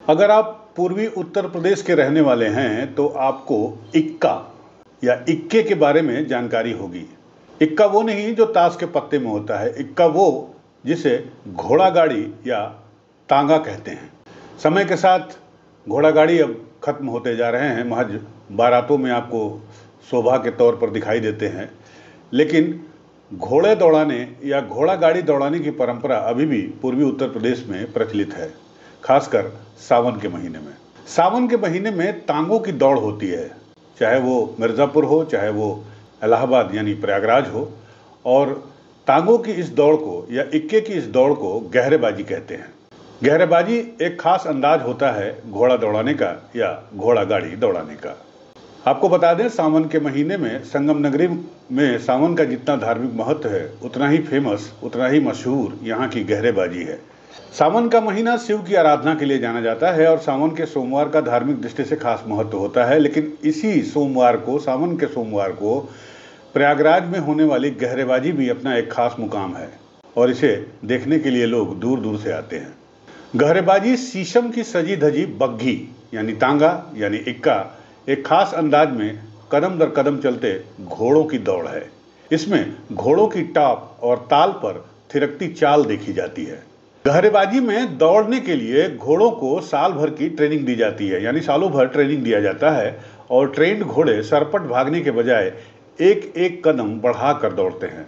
अगर आप पूर्वी उत्तर प्रदेश के रहने वाले हैं तो आपको इक्का या इक्के के बारे में जानकारी होगी। इक्का वो नहीं जो ताश के पत्ते में होता है, इक्का वो जिसे घोड़ा गाड़ी या तांगा कहते हैं। समय के साथ घोड़ा गाड़ी अब खत्म होते जा रहे हैं, महज बारातों में आपको शोभा के तौर पर दिखाई देते हैं, लेकिन घोड़े दौड़ाने या घोड़ा गाड़ी दौड़ाने की परंपरा अभी भी पूर्वी उत्तर प्रदेश में प्रचलित है, खासकर सावन के महीने में। सावन के महीने में तांगों की दौड़ होती है, चाहे वो मिर्ज़ापुर हो, चाहे वो इलाहाबाद यानी प्रयागराज हो, और तांगों की इस दौड़ को या इक्के की इस दौड़ को गहरेबाजी कहते हैं। गहरेबाजी एक खास अंदाज होता है घोड़ा दौड़ाने का या घोड़ा गाड़ी दौड़ाने का। आपको बता दें, सावन के महीने में संगम नगरी में सावन का जितना धार्मिक महत्व है, उतना ही फेमस, उतना ही मशहूर यहाँ की गहरेबाजी है। सावन का महीना शिव की आराधना के लिए जाना जाता है और सावन के सोमवार का धार्मिक दृष्टि से खास महत्व होता है, लेकिन इसी सोमवार को, सावन के सोमवार को प्रयागराज में होने वाली गहरेबाजी भी अपना एक खास मुकाम है और इसे देखने के लिए लोग दूर दूर से आते हैं। गहरेबाजी शीशम की सजी धजी बग्घी यानी तांगा यानी इक्का एक खास अंदाज में कदम दर कदम चलते घोड़ों की दौड़ है। इसमें घोड़ों की टाप और ताल पर थिरकती चाल देखी जाती है। गहरेबाजी में दौड़ने के लिए घोड़ों को साल भर की ट्रेनिंग दी जाती है, यानी सालों भर ट्रेनिंग दिया जाता है और ट्रेंड घोड़े सरपट भागने के बजाय एक एक कदम बढ़ाकर दौड़ते हैं।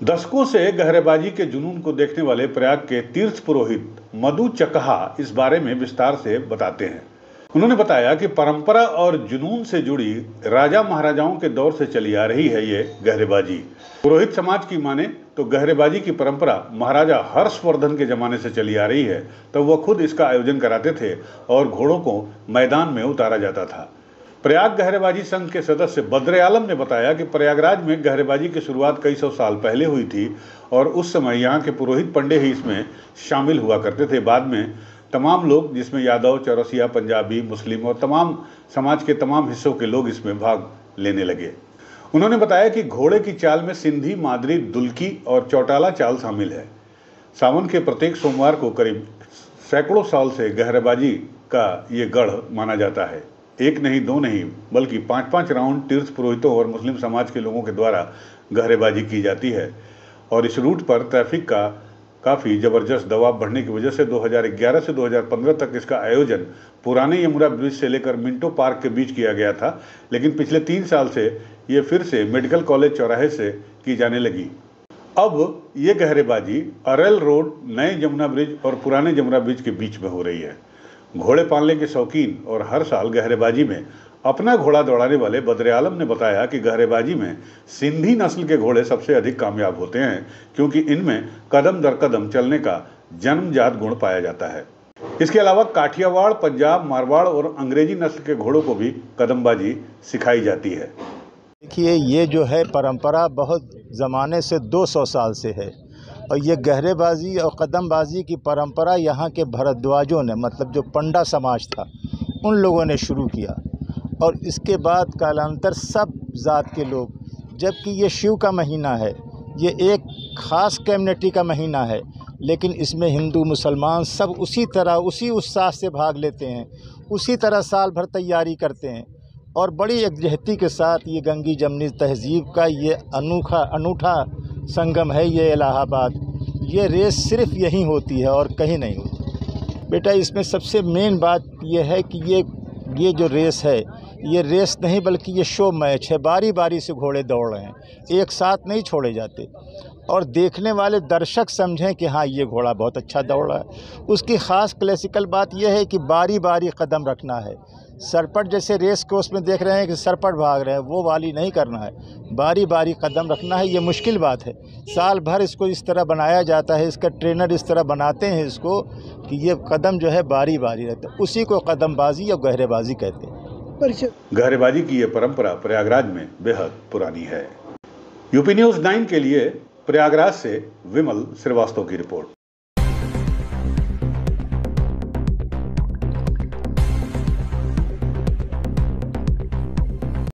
दशकों से गहरेबाजी के जुनून को देखने वाले प्रयाग के तीर्थ पुरोहित मधु चकहा इस बारे में विस्तार से बताते हैं। उन्होंने बताया कि परंपरा और जुनून से जुड़ी राजा महाराजाओं के दौर से चली आ रही है ये गहरेबाजी। पुरोहित समाज की माने तो गहरेबाजी की परंपरा महाराजा हर्षवर्धन के जमाने से चली आ रही है, तो वह खुद इसका आयोजन कराते थे और घोड़ों को मैदान में उतारा जाता था। प्रयाग गहरेबाजी संघ के सदस्य बद्र आलम ने बताया कि प्रयागराज में गहरेबाजी की शुरुआत कई सौ साल पहले हुई थी और उस समय यहाँ के पुरोहित पंडे ही इसमें शामिल हुआ करते थे। बाद में तमाम लोग, जिसमें यादव, चौरसिया, पंजाबी, मुस्लिम और तमाम समाज के तमाम हिस्सों के लोग इसमें भाग लेने लगे। उन्होंने बताया कि घोड़े की चाल में सिंधी, मादरी, दुल्की और चौटाला चाल शामिल है। सावन के प्रत्येक सोमवार को करीब सैकड़ों साल से गहरेबाजी का ये गढ़ माना जाता है। एक नहीं, दो नहीं, बल्कि 5-5 राउंड तीर्थ पुरोहितों और मुस्लिम समाज के लोगों के द्वारा गहरेबाजी की जाती है और इस रूट पर ट्रैफिक का काफ़ी ज़बरदस्त दबाव बढ़ने की वजह से 2011 से 2015 तक इसका आयोजन पुराने यमुना ब्रिज से लेकर मिंटो पार्क के बीच किया गया था, लेकिन पिछले 3 साल से ये फिर से मेडिकल कॉलेज चौराहे से की जाने लगी। अब ये गहरेबाजी अरेल रोड, नए यमुना ब्रिज और पुराने यमुना ब्रिज के बीच में हो रही है। घोड़े पालने के शौकीन और हर साल गहरेबाजी में अपना घोड़ा दौड़ाने वाले बद्र आलम ने बताया कि गहरेबाजी में सिंधी नस्ल के घोड़े सबसे अधिक कामयाब होते हैं, क्योंकि इनमें कदम दर कदम चलने का जन्मजात गुण पाया जाता है। इसके अलावा काठियावाड़, पंजाब, मारवाड़ और अंग्रेजी नस्ल के घोड़ों को भी कदमबाजी सिखाई जाती है। देखिए, ये जो है परंपरा बहुत ज़माने से 200 साल से है और ये गहरेबाजी और कदमबाजी की परंपरा यहाँ के भरद्वाजों ने, मतलब जो पंडा समाज था, उन लोगों ने शुरू किया और इसके बाद कालांतर सब जात के लोग, जबकि ये शिव का महीना है, ये एक ख़ास कम्युनिटी का महीना है, लेकिन इसमें हिंदू, मुसलमान सब उसी तरह, उसी उत्साह से भाग लेते हैं, उसी तरह साल भर तैयारी करते हैं और बड़ी यकजहती के साथ ये गंगी जमनी तहज़ीब का ये अनूठा संगम है ये इलाहाबाद। ये रेस सिर्फ यहीं होती है और कहीं नहीं होती। बेटा, इसमें सबसे मेन बात ये है कि ये जो रेस है, ये रेस नहीं बल्कि ये शो मैच है। बारी बारी से घोड़े दौड़ रहे हैं, एक साथ नहीं छोड़े जाते और देखने वाले दर्शक समझें कि हाँ, ये घोड़ा बहुत अच्छा दौड़ रहा है। उसकी ख़ास क्लासिकल बात यह है कि बारी बारी कदम रखना है। सरपट जैसे रेस कोर्स में देख रहे हैं कि सरपट भाग रहे हैं, वो वाली नहीं करना है, बारी बारी कदम रखना है। ये मुश्किल बात है, साल भर इसको इस तरह बनाया जाता है, इसका ट्रेनर इस तरह बनाते हैं इसको कि ये कदम जो है बारी बारी रहता है। उसी को कदमबाजी या गहरेबाजी कहते हैं। गहरेबाजी की ये परंपरा प्रयागराज में बेहद पुरानी है। यूपी न्यूज़ 9 के लिए प्रयागराज से विमल श्रीवास्तव की रिपोर्ट।